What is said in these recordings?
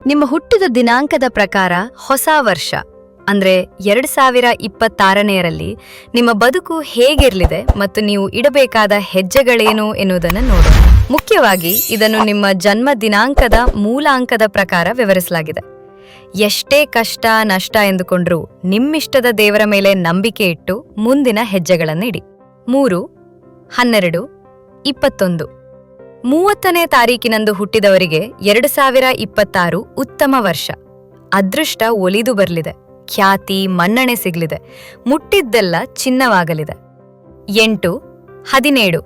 ನಿಮ್ಮ ಹುಟ್ಟಿದ ದಿನಾಂಕದ ಪ್ರಕಾರ ಹೊಸ ವರ್ಷ ಅಂದ್ರೆ 2026ರಲ್ಲಿ ನಿಮ್ಮ ಬದುಕು ಹೇಗಿರಲಿದೆ ಮತ್ತು ನೀವು ಇಡಬೇಕಾದ ಹೆಜ್ಜೆಗಳೇನು ಎನ್ನುವುದನ್ನು ನೋಡೋಣ. ಮುಖ್ಯವಾಗಿ ಇದನ್ನು ನಿಮ್ಮ ಜನ್ಮ ದಿನಾಂಕದ ಮೂಲ ಅಂಕದ ಪ್ರಕಾರ ವಿವರಿಸಲಾಗಿದೆ. ಎಷ್ಟೇ ಕಷ್ಟ ನಷ್ಟ ಎಂದುಕೊಂಡ್ರೂ ನಿಮ್ಮಿಷ್ಟದ ದೇವರ ಮೇಲೆ ನಂಬಿಕೆ ಇಟ್ಟು ಮುಂದಿನ ಹೆಜ್ಜೆಗಳನ್ನು ಇಡಿ. 3, 12, 21 30ನೇ ತಾರೀಕಿನಂದು ಹುಟ್ಟಿದವರಿಗೆ 2026 ಉತ್ತಮ ವರ್ಷ. ಅದೃಷ್ಟ ಒಲಿದು ಬರಲಿದೆ, ಖ್ಯಾತಿ ಮನ್ನಣೆ ಸಿಗಲಿದೆ, ಮುಟ್ಟಿದ್ದೆಲ್ಲ ಚಿನ್ನವಾಗಲಿದೆ. 8, 17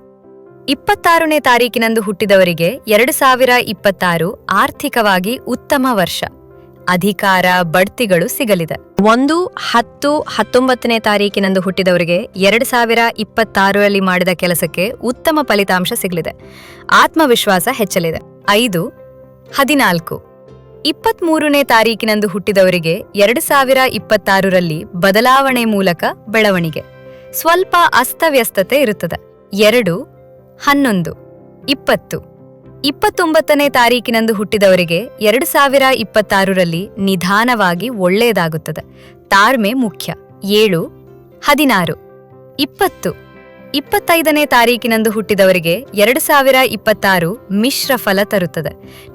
26ನೇ ತಾರೀಕಿನಂದು ಹುಟ್ಟಿದವರಿಗೆ 2026 ಆರ್ಥಿಕವಾಗಿ ಉತ್ತಮ ವರ್ಷ. ಅಧಿಕಾರ ಬಡ್ತಿಗಳು ಸಿಗಲಿದೆ. 1, 10, 19ನೇ ತಾರೀಕಿನಂದು ಹುಟ್ಟಿದವರಿಗೆ 2026ರಲ್ಲಿ ಮಾಡಿದ ಕೆಲಸಕ್ಕೆ ಉತ್ತಮ ಫಲಿತಾಂಶ ಸಿಗಲಿದೆ. ಆತ್ಮವಿಶ್ವಾಸ ಹೆಚ್ಚಲಿದೆ. 5, 14 23ನೇ ತಾರೀಕಿನಂದು ಹುಟ್ಟಿದವರಿಗೆ 2026ರಲ್ಲಿ ಬದಲಾವಣೆ ಮೂಲಕ ಬೆಳವಣಿಗೆ. ಸ್ವಲ್ಪ ಅಸ್ತವ್ಯಸ್ತತೆ ಇರುತ್ತದೆ. 2, 11 20 29ನೇ ತಾರೀಕಿನಂದು ಹುಟ್ಟಿದವರಿಗೆ 2026ರಲ್ಲಿ ನಿಧಾನವಾಗಿ ಒಳ್ಳೆಯದಾಗುತ್ತದೆ. ತಾಳ್ಮೆ ಮುಖ್ಯ. 7, 16 20 25ನೇ ತಾರೀಕಿನಂದು ಹುಟ್ಟಿದವರಿಗೆ 2026 ಮಿಶ್ರ ಫಲ ತರುತ್ತದೆ.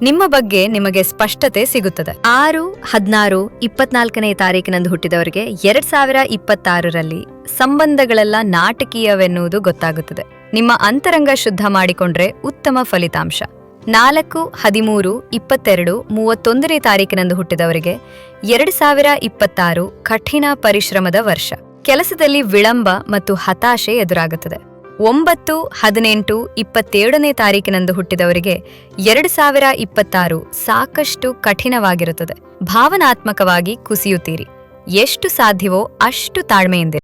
ನಿಮ್ಮ ಬಗ್ಗೆ ನಿಮಗೆ ಸ್ಪಷ್ಟತೆ ಸಿಗುತ್ತದೆ. 6, 16 24ನೇ ತಾರೀಕಿನಂದು ಹುಟ್ಟಿದವರಿಗೆ 2026ರಲ್ಲಿ ಸಂಬಂಧಗಳೆಲ್ಲ ನಾಟಕೀಯವೆನ್ನುವುದು ಗೊತ್ತಾಗುತ್ತದೆ. ನಿಮ್ಮ ಅಂತರಂಗ ಶುದ್ಧ ಮಾಡಿಕೊಂಡ್ರೆ ಉತ್ತಮ ಫಲಿತಾಂಶ. 4, 13, 22, 31ನೇ ತಾರೀಕಿನಂದು ಹುಟ್ಟಿದವರಿಗೆ 2026 ಕಠಿಣ ಪರಿಶ್ರಮದ ವರ್ಷ. ಕೆಲಸದಲ್ಲಿ ವಿಳಂಬ ಮತ್ತು ಹತಾಶೆ ಎದುರಾಗುತ್ತದೆ. 9, 18, 27ನೇ ತಾರೀಕಿನಂದು ಹುಟ್ಟಿದವರಿಗೆ 2026 ಸಾಕಷ್ಟು ಕಠಿಣವಾಗಿರುತ್ತದೆ. ಭಾವನಾತ್ಮಕವಾಗಿ ಕುಸಿಯುತ್ತೀರಿ. ಎಷ್ಟು ಸಾಧ್ಯವೋ ಅಷ್ಟು ತಾಳ್ಮೆಯಿಂದಿರಿ.